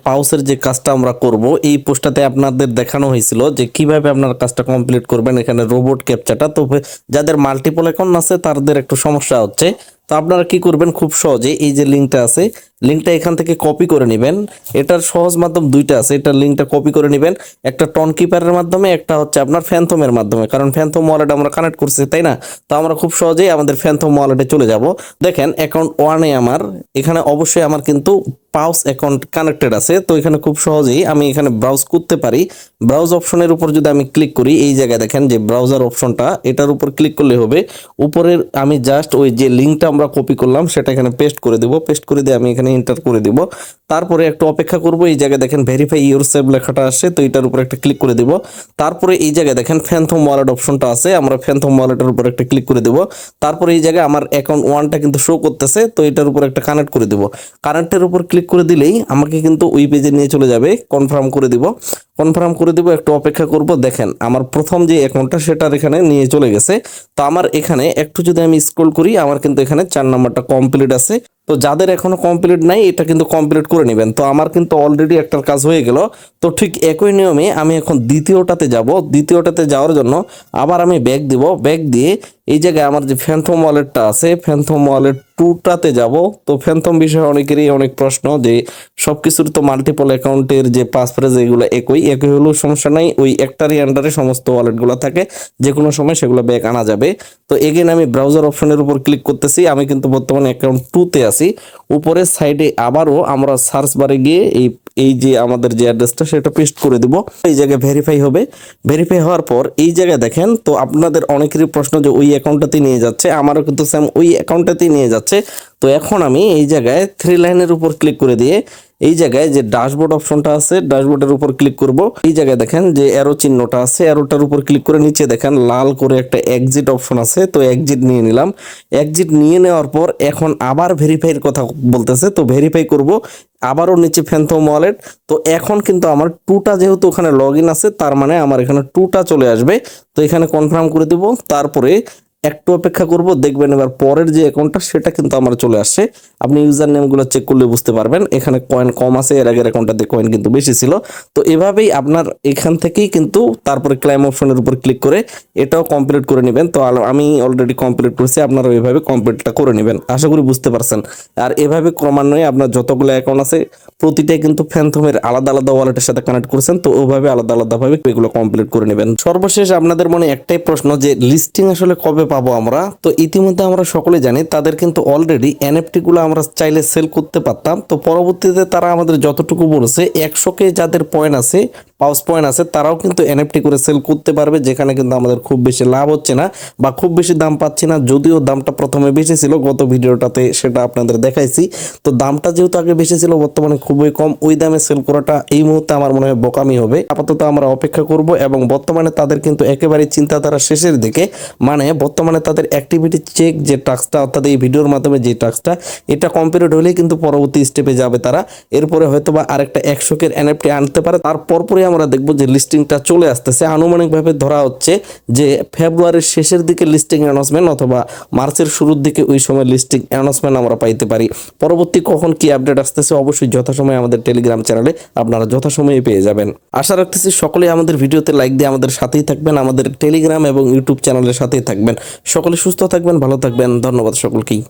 পাউসের যে কাজটা আমরা করব, এই পোস্টটাতে আপনাদের দেখানো হয়েছিল যে কিভাবে আপনারা কাজটা কমপ্লিট করবেন এখানে রোবট ক্যাপচাটা। তো যাদের মাল্টিপল অ্যাকাউন্ট আছে তাদের একটু সমস্যা হচ্ছে। তো আপনারা কি করবেন, খুব সহজে এই যে লিঙ্কটা আছে, লিঙ্কটা এখান থেকে কপি করে নেবেন। এটার সহজ মাধ্যম দুইটা আছে, এটার লিঙ্কটা কপি করে নেবেন, একটা টন কিপারের মাধ্যমে, একটা হচ্ছে আপনার ফ্যান্থমের মাধ্যমে, কারণ ফ্যান্থম ওয়ালেট আমরা কানেক্ট করছি তাই না। তো আমরা খুব সহজেই আমাদের ফ্যান্থম ওয়ালেটে চলে যাব। দেখেন অ্যাকাউন্ট ওয়ানে আমার এখানে অবশ্যই আমার কিন্তু পাউস অ্যাকাউন্ট কানেক্টেড আছে। তো এখানে খুব সহজেই আমি এখানে ব্রাউজ করতে পারি। ব্রাউজ অপশনের উপর যদি আমি ক্লিক করি, এই জায়গায় দেখেন যে ব্রাউজার অপশনটা, এটার উপর ক্লিক করলে হবে। উপরের আমি জাস্ট ওই যে লিঙ্কটা আমরা কপি করলাম সেটা এখানে পেস্ট করে দেব, পেস্ট করে দিয়ে আমি এখানে এন্টার করে দিব। তারপরে একটু অপেক্ষা করব, এই জায়গায় দেখেন ভেরিফাই ইউরসেলফ লেখাটা আসছে, তো এটার উপর একটা ক্লিক করে দিব। তারপরে এই জায়গায় দেখেন ফ্যান্থম ওয়ালেট অপশনটা আছে, আমরা ফ্যান্থম ওয়ালেটের উপর একটা ক্লিক করে দেব। তারপরে এই জায়গায় আমার অ্যাকাউন্ট ওয়ানটা কিন্তু শো করতেছে, তো এটার উপর একটা কানেক্ট করে দেব। কানেক্টের উপর ক্লিক করে দিলেই আমাকে কিন্তু ওই পেজে নিয়ে চলে যাবে। কনফার্ম করে দিব, কনফার্ম করে দিব, একটু অপেক্ষা করব। দেখেন আমার প্রথম যে অ্যাকাউন্টটা সেটার এখানে নিয়ে চলে গেছে। তো আমার এখানে একটু যদি আমি স্ক্রল করি, আমার কিন্তু এখানে 4 নাম্বারটা কমপ্লিট আছে। তো যাদের এখনো কমপ্লিট নাই এটা কিন্তু কমপ্লিট করে নেবেন। তো আমার কিন্তু অলরেডি একটার কাজ হয়ে গেল। তো ঠিক একই নিয়মে আমি এখন দ্বিতীয়টাতে যাব। দ্বিতীয়টাতে যাওয়ার জন্য আবার আমি ব্যাক দিব, ব্যাক দিয়ে এই জায়গায় আমার যে ফ্যান্থম ওয়ালেটটা আছে, ফ্যান্থম ওয়ালেট 2টাতে যাব। তো ফ্যান্থম বিষয়ে অনেকেরই অনেক প্রশ্ন যে সবকিছুর তো মাল্টিপল অ্যাকাউন্টের যে পাসফ্রেজ এগুলো একই হলেও সমস্যা নাই, ওই একটারই আন্ডারে সমস্ত ওয়ালেটগুলো থাকে, যে কোনো সময় সেগুলো ব্যাক আনা যাবে। তো এগেন আমি ব্রাউজার অপশনের উপর ক্লিক করতেছি, আমি কিন্তু বর্তমানে অ্যাকাউন্ট 2তে আছি। উপরের সাইডে আবারও আমরা সার্চ বারে গিয়ে এই যে আমাদের যে অ্যাড্রেসটা সেটা পেস্ট করে দিব। এই জায়গায় ভেরিফাই হবে, ভেরিফাই হওয়ার পর এই জায়গায় দেখেন, তো আপনাদের অনেকেরই প্রশ্ন যে ওই অ্যাকাউন্টটাতে নিয়ে যাচ্ছে, আমারও কিন্তু সেম ওই অ্যাকাউন্টটাতেই নিয়ে যাচ্ছে। তো এখন আমি এই জায়গায় 3 লাইনের উপর ক্লিক করে দিয়ে এই জায়গায় যে ড্যাশবোর্ড অপশনটা আছে, ড্যাশবোর্ডের উপর ক্লিক করব। এই জায়গায় দেখেন যে অ্যারো চিহ্নটা আছে, অ্যারোটার উপর ক্লিক করে নিচে দেখেন লাল করে একটা এক্সিট অপশন আছে, তো এক্সিট নিয়ে নিলাম। এক্সিট নিয়ে নেওয়ার পর এখন আবার ভেরিফাইয়ের কথা বলতেছে, তো ভেরিফাই করব। আবারও নিচে ফ্যান্থম ওয়ালেট। তো এখন কিন্তু আমার 2টা যেহেতু ওখানে লগ ইন আছে, তার মানে আমার এখানে 2টা চলে আসবে। তো এখানে কনফার্ম করে দেব, তারপরে একটু অপেক্ষা করব, দেখবেন এবার পরের যে অ্যাকাউন্টটা সেটা কিন্তু আমার চলে আসছে। আপনি ইউজার নেমগুলো চেক করলে বুঝতে পারবেন এখানে কয়েন কম আছে, এর আগের অ্যাকাউন্টটাতে কয়েন কিন্তু বেশি ছিল। তো এভাবেই আপনার এখান থেকেই কিন্তু তারপরে ক্লাইম অপশনের উপর ক্লিক করে এটাও কমপ্লিট করে নেবেন। তো আমি অলরেডি কমপ্লিট করেছি, আপনারা এইভাবে কমপ্লিটটা করে নেবেন। আশা করি বুঝতে পারছেন। আর এভাবে ক্রমান্বয়ে আপনার যতগুলো অ্যাকাউন্ট আছে প্রতিটাই কিন্তু ফ্যান্থমের আলাদা আলাদা ওয়ালেটের সাথে কানেক্ট করেছেন, তো ওইভাবে আলাদা আলাদাভাবে এগুলো কমপ্লিট করে নেবেন। সর্বশেষ আপনাদের মনে একটাই প্রশ্ন যে লিস্টিং আসলে কবে পাবো আমরা। তো ইতিমধ্যে আমরা সকলে জানি তাদের কিন্তু অলরেডি এনএফটি গুলো আমরা চাইলে সেল করতে পারতাম। তো পরবর্তীতে তারা আমাদের যতটুকু বলেছে 100কে যাদের পয়েন্ট আছে, পাউস পয়েন্ট আছে, তারাও কিন্তু এনএফটি করে সেল করতে পারবে, যেখানে কিন্তু আমাদের খুব বেশি লাভ হচ্ছে না বা খুব বেশি দাম পাচ্ছি না। যদিও দামটা প্রথমে বেশি ছিল, গত ভিডিওটাতে সেটা আপনাদের দেখাইছি। তো দামটা যেহেতু আগে বেশি ছিল, বর্তমানে খুবই কম, ওই দামে সেল করাটা এই মুহূর্তে আমার মনে হয় বোকামি হবে। আপাতত আমরা অপেক্ষা করব এবং বর্তমানে তাদের কিন্তু একেবারে চিন্তাধারা শেষের দিকে, মানে বর্তমানে তাদের অ্যাক্টিভিটি চেক যে টাস্কটা, অর্থাৎ এই ভিডিওর মাধ্যমে যে টাস্কটা, এটা কমপ্লিট হলেই কিন্তু পরবর্তী স্টেপে যাবে তারা। এরপরে হয়তোবা আরেকটা 100-এর এনএফটি আনতে পারে, তারপরে আমরা দেখবো যে লিস্টিংটা চলে আসতেছে। আনুমানিকভাবে ধরা হচ্ছে যে ফেব্রুয়ারির শেষের দিকে লিস্টিং অ্যানাউন্সমেন্ট অথবা মার্চের শুরুর দিকে ওই সময় লিস্টিং অ্যানাউন্সমেন্ট আমরা পাইতে পারি। পরবর্তী কখন কি আপডেট আসতেছে অবশ্যই যথাসময়ে আমাদের টেলিগ্রাম চ্যানেলে আপনারা যথাসময়ে পেয়ে যাবেন। আশা রাখতেছি সকলেই আমাদের ভিডিওতে লাইক দিয়ে আমাদের সাথেই থাকবেন, আমাদের টেলিগ্রাম এবং ইউটিউব চ্যানেলের সাথেই থাকবেন। সকলে সুস্থ থাকবেন, ভালো থাকবেন। ধন্যবাদ সকলকেই।